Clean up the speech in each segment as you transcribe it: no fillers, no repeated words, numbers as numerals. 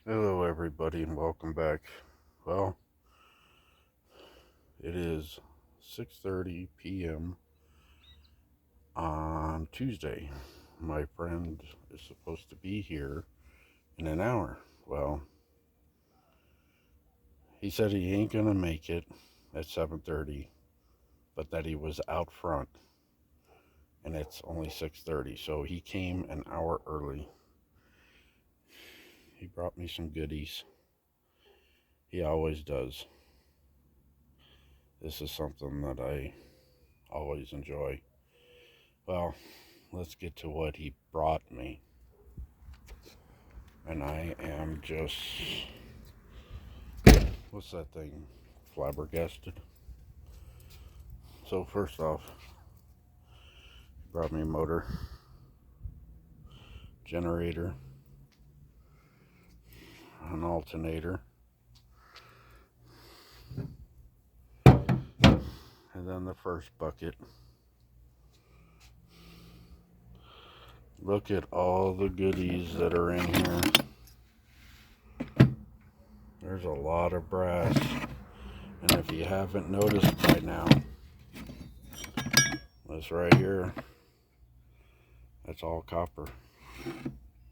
Hello, everybody, and welcome back. Well, it is 6:30 p.m. on Tuesday. My friend is supposed to be here in an hour. Well, he said he ain't gonna make it at 7:30, but that he was out front, and it's only 6:30, so he came an hour early. He brought me some goodies. He always does. This is something that I always enjoy. Well, let's get to what he brought me. And I am just, what's that thing? Flabbergasted. So, first off, he brought me a motor, generator, an alternator, and then the first bucket. Look at all the goodies that are in here. There's a lot of brass. And if you haven't noticed by now, this right here, that's all copper.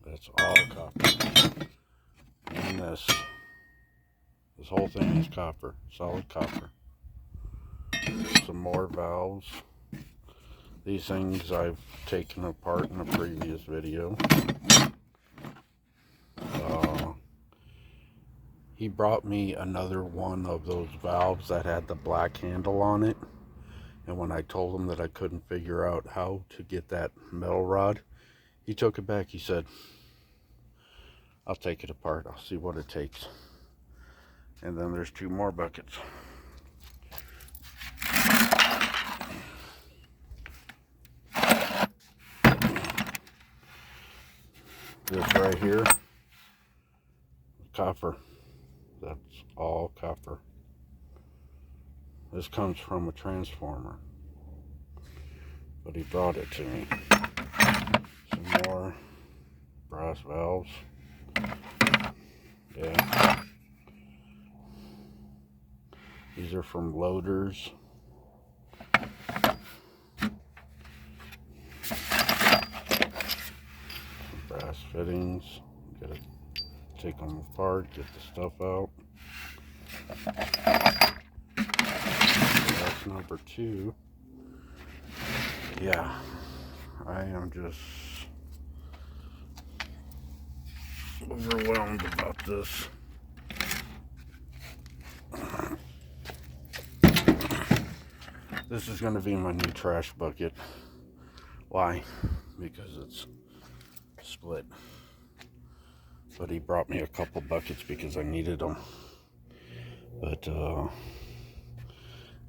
That's all copper. And this whole thing is copper, solid copper. Some more valves. These things I've taken apart in a previous video. Uh, he brought me another one of those valves that had the black handle on it. And when I told him that I couldn't figure out how to get that metal rod, he took it back. He said, I'll take it apart. I'll see what it takes. And then there's two more buckets. This right here, copper. That's all copper. This comes from a transformer, but he brought it to me. Some more brass valves. Yeah. These are from Loaders. Some brass fittings. Gotta take them apart, get the stuff out. So that's number two. Yeah, I am just overwhelmed about this. This is going to be my new trash bucket. Why? Because it's split. But he brought me a couple buckets because I needed them. But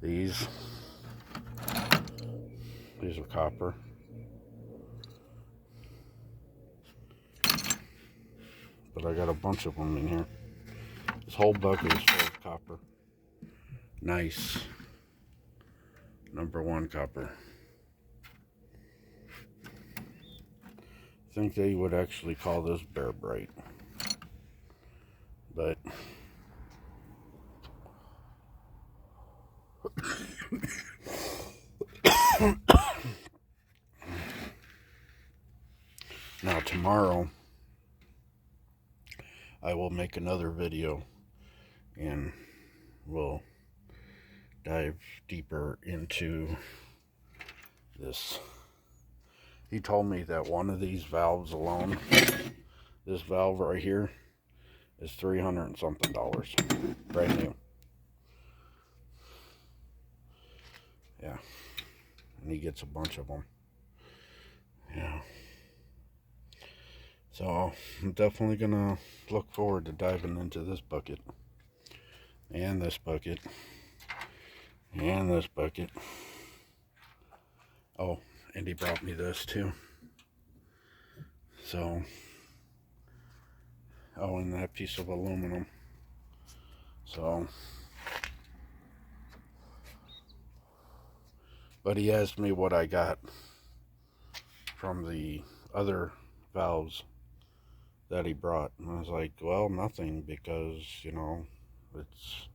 these are copper. But I got a bunch of them in here. This whole bucket is full of copper. Nice. Number one copper. I think they would actually call this Bear Bright. But now tomorrow I will make another video and we'll dive deeper into this. He told me that one of these valves alone, this valve right here, is $300 and something, brand new. Yeah, and he gets a bunch of them. Yeah, so I'm definitely gonna look forward to diving into this bucket and this bucket and this bucket. Oh, and he brought me this too. So, oh, and that piece of aluminum. So, but he asked me what I got from the other valves that he brought? And I was like, well, nothing, because, you know, it's,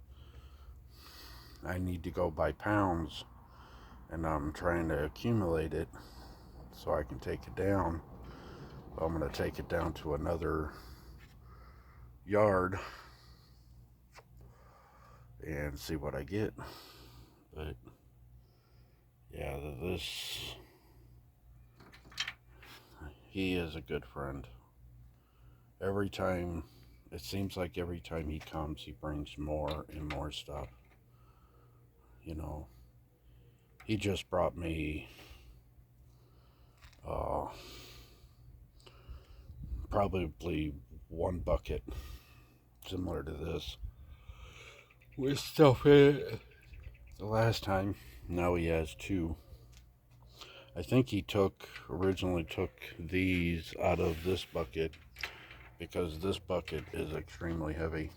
I need to go by pounds, and I'm trying to accumulate it so I can take it down. So I'm going to take it down to another yard and see what I get. But yeah, he is a good friend. Every time, it seems like every time he comes, he brings more and more stuff. You know, he just brought me uh, probably one bucket similar to this with stuff in it. The last time, now he has two. I think he originally took these out of this bucket because this bucket is extremely heavy.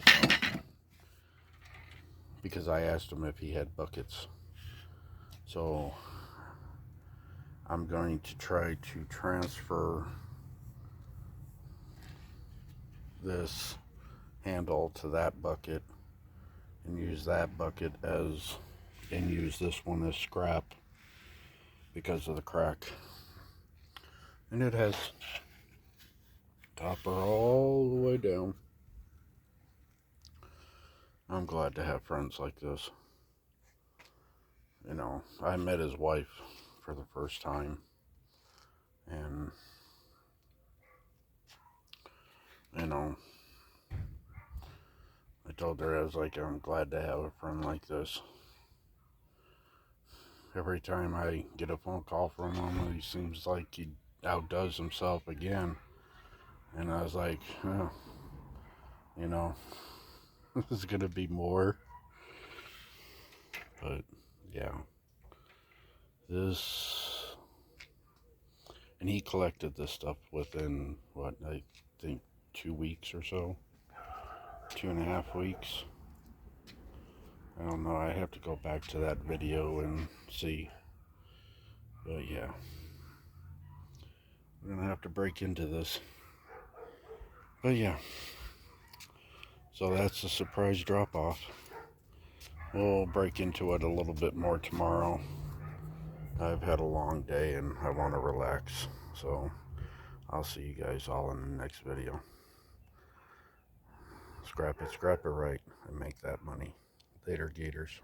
So, because I asked him if he had buckets. So I'm going to try to transfer this handle to that bucket and use that bucket and use this one as scrap because of the crack. And it has topper all the way down. I'm glad to have friends like this. You know, I met his wife for the first time, and, you know, I told her, I was like, I'm glad to have a friend like this. Every time I get a phone call from him, he seems like he outdoes himself again. And I was like, oh, you know, there's going to be more. But, yeah. This, and he collected this stuff within, what, I think 2 weeks or so. 2.5 weeks. I don't know, I have to go back to that video and see. But yeah, we're gonna have to break into this. But yeah, so that's the surprise drop off. We'll break into it a little bit more tomorrow. I've had a long day and I want to relax. So I'll see you guys all in the next video. Scrap it right, and make that money. Later, Gators.